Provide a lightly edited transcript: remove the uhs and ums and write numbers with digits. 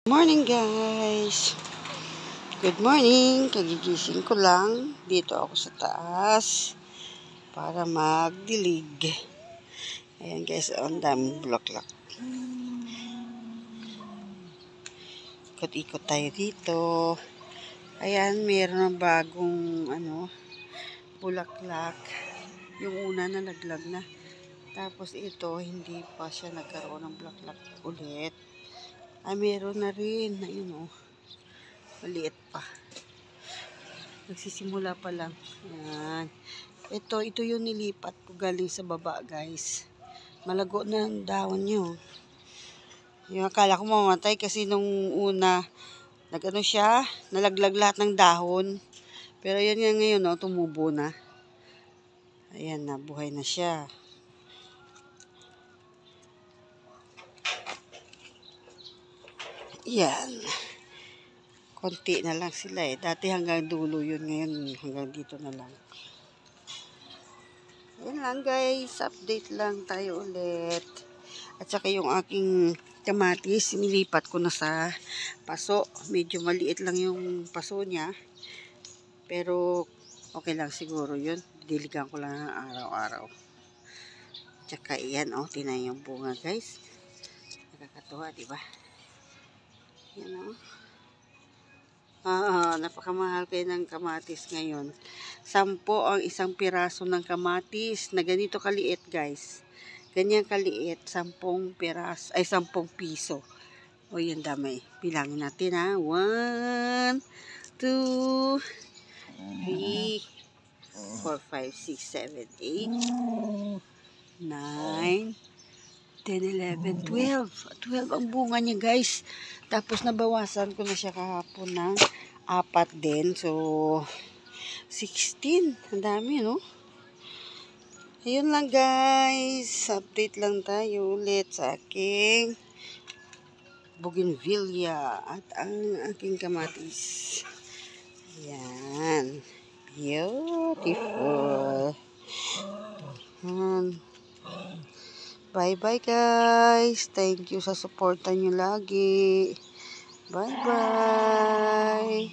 Morning guys! Good morning! Kagigising ko lang. Dito ako sa taas para magdilig. Ayan guys, ang daming bulaklak. Ikot-ikot tayo dito. Ayan, mayroon ng bagong bulaklak. Yung una nalaglag na. Tapos ito, hindi pa siya nagkaroon ng bulaklak ulit. Meron na rin na maliit pa. Nagsisimula pa lang. Ayan. Ito yung nilipat ko galing sa baba, guys. Malago na ang dahon nyo. Yung akala ko mamatay kasi nung una, siya, nalaglag lahat ng dahon. Pero yan nga ngayon, tumubo na. Ayan na, buhay na siya. Yan. Konti na lang sila eh. Dati hanggang dulo yun. Ngayon hanggang dito na lang. Yan lang guys. Update lang tayo ulit. At saka yung aking kamatis, nilipat ko na sa paso. Medyo maliit lang yung paso niya. Pero okay lang siguro yun. Diligan ko lang araw-araw. Tsaka yan tinan yung bunga guys. Nakakatuwa, diba? Yan napakamahal kayo ng kamatis ngayon. 10 ang isang piraso ng kamatis na ganito kaliit guys. Ganyan kaliit, 10 piraso, 10 piso. O yan dami. Bilangin natin 1, 2, 3, 4, 5, 6, 7, 8, 9, 10, 11, 12. 12 ang bunga niya guys. Tapos nabawasan ko na siya kahapon ng 4 din. So, 16. Ang dami, no? Ayun lang guys. Update lang tayo ulit sa aking bougainvillea at ang aking kamatis. Ayan. Beautiful. Bye-bye guys. Thank you sa suporta nyo lagi. Bye-bye.